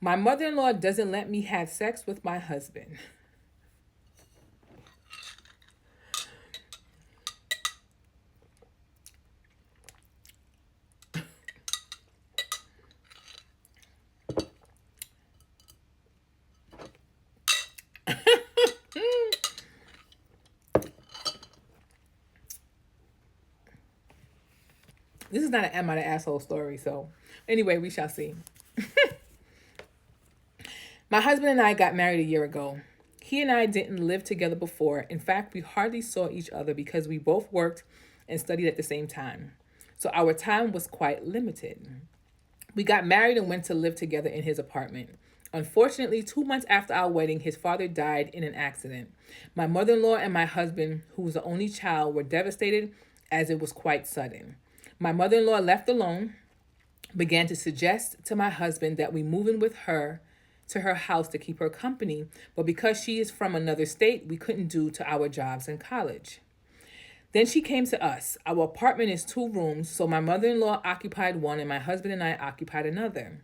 My mother-in-law doesn't let me have sex with my husband. This is not an am I the asshole story, so anyway, we shall see. My husband and I got married a year ago. He and I didn't live together before. In fact, we hardly saw each other because we both worked and studied at the same time. So our time was quite limited. We got married and went to live together in his apartment. Unfortunately, 2 months after our wedding, his father died in an accident. My mother in law and my husband, who was the only child, were devastated as it was quite sudden. My mother in law, left alone, began to suggest to my husband that we move in with her to her house to keep her company, but because she is from another state, we couldn't due to our jobs in college. Then she came to us. Our apartment is 2 rooms, so my mother in law occupied one and my husband and I occupied another.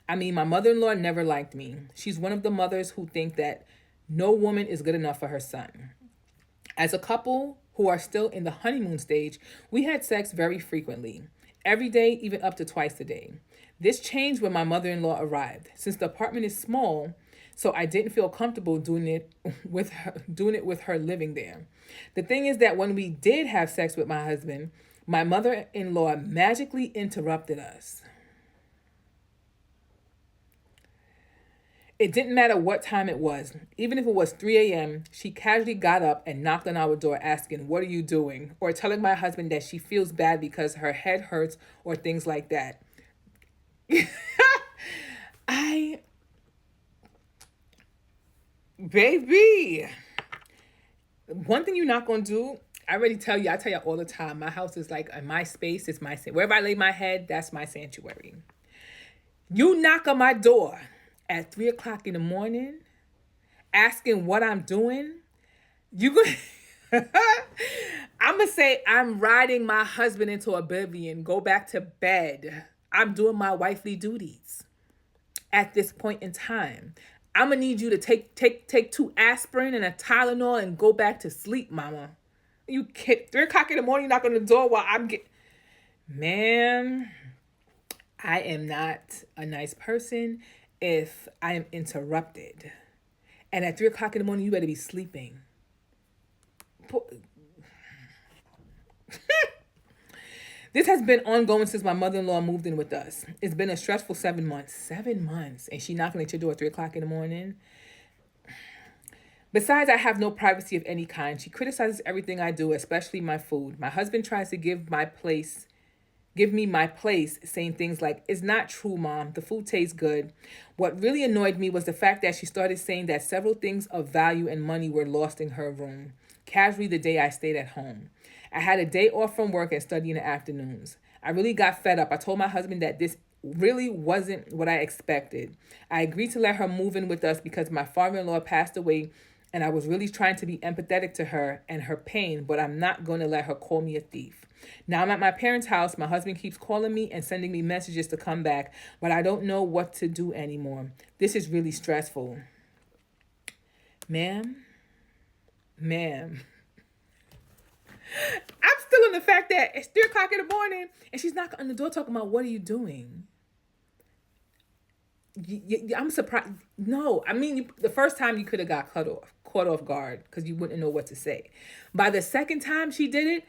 I mean, my mother in law never liked me. She's one of the mothers who think that no woman is good enough for her son. As a couple who are still in the honeymoon stage, we had sex very frequently, every day, even up to twice a day. This changed when my mother in law arrived. Since the apartment is small, so I didn't feel comfortable doing it with her living there. The thing is that when we did have sex with my husband, my mother in law magically interrupted us. It didn't matter what time it was. Even if it was 3 a.m., she casually got up and knocked on our door asking, "What are you doing?" Or telling my husband that she feels bad because her head hurts or things like that. I, baby, one thing you're not going to do, I already tell you, I tell you all the time, my house is like my space, it's my, wherever I lay my head, that's my sanctuary. You knock on my door at 3 o'clock in the morning asking what I'm doing, you gonna I'm gonna say I'm riding my husband into oblivion. Go back to bed. I'm doing my wifely duties at this point in time. I'm gonna need you to take 2 aspirin and a Tylenol and go back to sleep, mama. You kid, 3 o'clock in the morning, knock on the door while I'm get. Man, I am not a nice person if I am interrupted. And at 3 o'clock in the morning, you better be sleeping. This has been ongoing since my mother-in-law moved in with us. It's been a stressful 7 months. 7 months. And she knocking at your door at 3 o'clock in the morning. Besides, I have no privacy of any kind. She criticizes everything I do, especially my food. My husband tries to give me my place, saying things like, "It's not true, Mom. The food tastes good." What really annoyed me was the fact that she started saying that several things of value and money were lost in her room, casually the day I stayed at home. I had a day off from work and study in the afternoons. I really got fed up. I told my husband that this really wasn't what I expected. I agreed to let her move in with us because my father-in-law passed away and I was really trying to be empathetic to her and her pain, but I'm not going to let her call me a thief. Now I'm at my parents' house. My husband keeps calling me and sending me messages to come back, but I don't know what to do anymore. This is really stressful. Ma'am, I'm still in the fact that it's 3 o'clock in the morning and she's knocking on the door talking about, "What are you doing?" I'm surprised. No, I mean, the first time you could have got caught off guard because you wouldn't know what to say. By the second time she did it,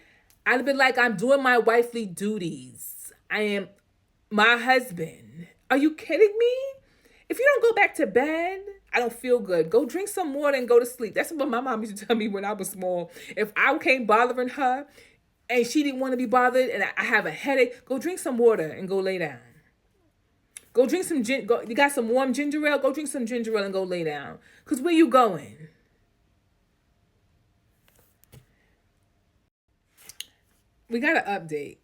I'd have been like, "I'm doing my wifely duties. I am my husband. Are you kidding me? If you don't go back to bed, I don't feel good. Go drink some water and go to sleep." That's what my mom used to tell me when I was small. If I came bothering her and she didn't want to be bothered and I have a headache, go drink some water and go lay down. Go drink some you got some warm ginger ale? Go drink some ginger ale and go lay down. Because where you going? We got an update.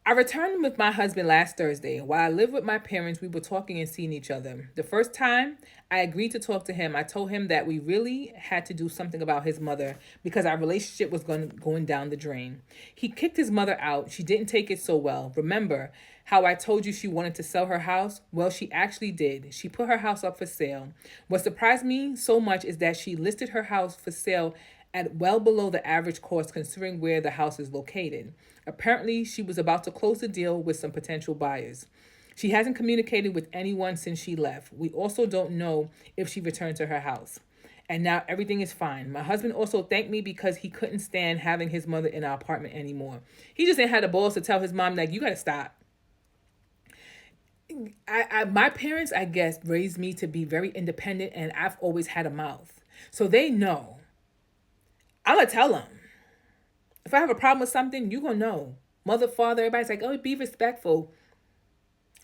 I returned with my husband last Thursday. While I lived with my parents, we were talking and seeing each other. The first time I agreed to talk to him, I told him that we really had to do something about his mother because our relationship was going down the drain. He kicked his mother out. She didn't take it so well. Remember how I told you she wanted to sell her house? Well, she actually did. She put her house up for sale. What surprised me so much is that she listed her house for sale at well below the average cost considering where the house is located. Apparently, she was about to close the deal with some potential buyers. She hasn't communicated with anyone since she left. We also don't know if she returned to her house. And now everything is fine. My husband also thanked me because he couldn't stand having his mother in our apartment anymore. He just ain't had the balls to tell his mom, like, you gotta stop. My parents, I guess, raised me to be very independent, and I've always had a mouth. So they know. I'm gonna tell them. If I have a problem with something, you gonna know. Mother, father, everybody's like, oh, be respectful.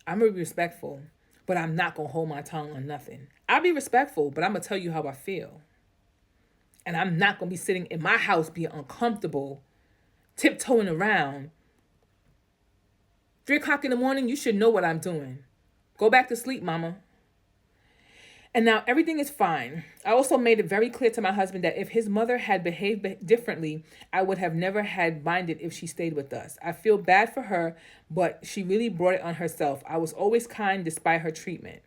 I'm gonna be respectful, but I'm not gonna hold my tongue on nothing. I'll be respectful, but I'm gonna tell you how I feel. And I'm not gonna be sitting in my house being uncomfortable, tiptoeing around. 3:00 in the morning, you should know what I'm doing. Go back to sleep, mama. And now everything is fine. I also made it very clear to my husband that if his mother had behaved differently, I would have never had minded if she stayed with us. I feel bad for her, but she really brought it on herself. I was always kind despite her treatment.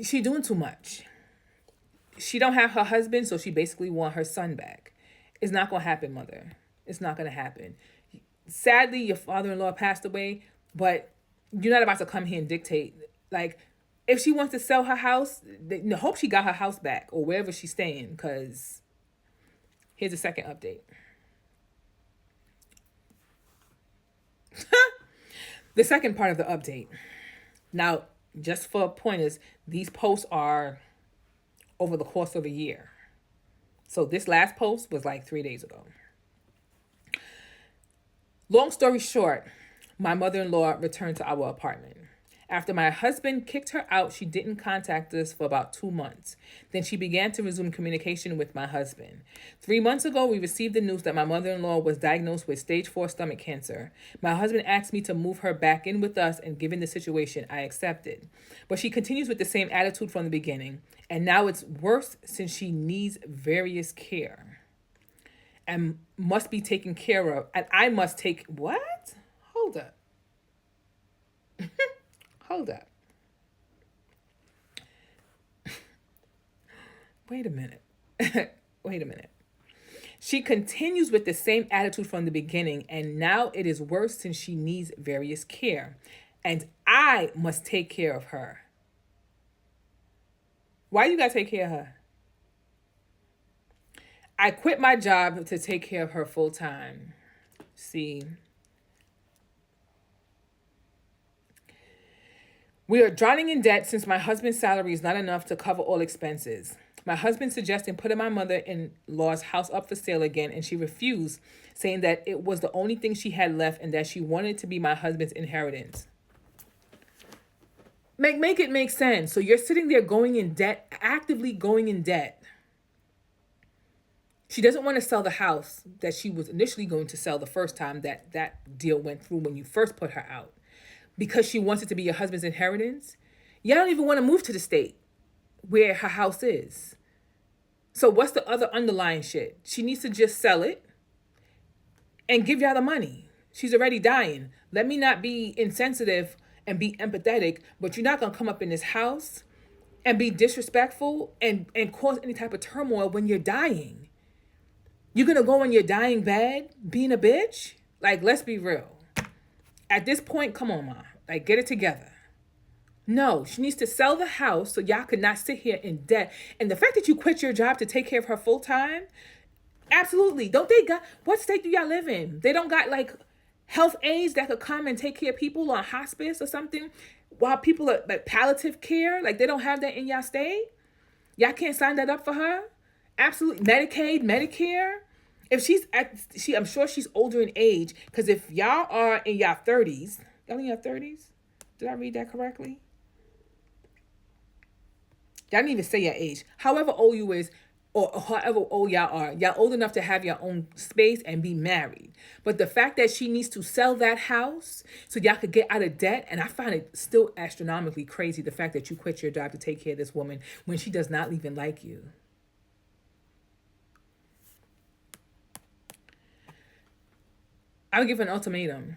She doing too much. She don't have her husband, so she basically want her son back. It's not going to happen, mother. It's not going to happen. Sadly, your father-in-law passed away, but you're not about to come here and dictate. Like, if she wants to sell her house, I hope she got her house back or wherever she's staying, because here's a second update. The second part of the update. Now, just for pointers, these posts are over the course of a year. So this last post was like 3 days ago. Long story short, my mother-in-law returned to our apartment. After my husband kicked her out, she didn't contact us for about 2 months. Then she began to resume communication with my husband. 3 months ago, we received the news that my mother-in-law was diagnosed with stage 4 stomach cancer. My husband asked me to move her back in with us, and given the situation, I accepted. But she continues with the same attitude from the beginning, and now it's worse since she needs various care and must be taken care of. And I must take, what? Hold up. Hold up. Wait a minute. Wait a minute. She continues with the same attitude from the beginning, and now it is worse since she needs various care, and I must take care of her. Why you gotta take care of her? I quit my job to take care of her full time. See, we are drowning in debt since my husband's salary is not enough to cover all expenses. My husband suggested putting my mother-in-law's house up for sale again, and she refused, saying that it was the only thing she had left and that she wanted it to be my husband's inheritance. Make it make sense. So you're sitting there going in debt, actively going in debt. She doesn't want to sell the house that she was initially going to sell the first time that deal went through when you first put her out, because she wants it to be your husband's inheritance. Y'all don't even want to move to the state where her house is. So what's the other underlying shit? She needs to just sell it and give y'all the money. She's already dying. Let me not be insensitive and be empathetic, but you're not going to come up in this house and be disrespectful and cause any type of turmoil when you're dying. You're going to go in your dying bed being a bitch? Like, let's be real. At this point, come on, Ma. Like, get it together. No, she needs to sell the house so y'all could not sit here in debt. And the fact that you quit your job to take care of her full time, absolutely. Don't they got, what state do y'all live in? They don't got like health aides that could come and take care of people on hospice or something while people are like palliative care? Like, they don't have that in y'all state? Y'all can't sign that up for her? Absolutely. Medicaid, Medicare. If I'm sure she's older in age, because if y'all are in y'all 30s, y'all in your 30s? Did I read that correctly? Y'all didn't even say your age. However old you is, or however old y'all are. Y'all old enough to have your own space and be married. But the fact that she needs to sell that house so y'all could get out of debt, and I find it still astronomically crazy, the fact that you quit your job to take care of this woman when she does not even like you. I would give an ultimatum.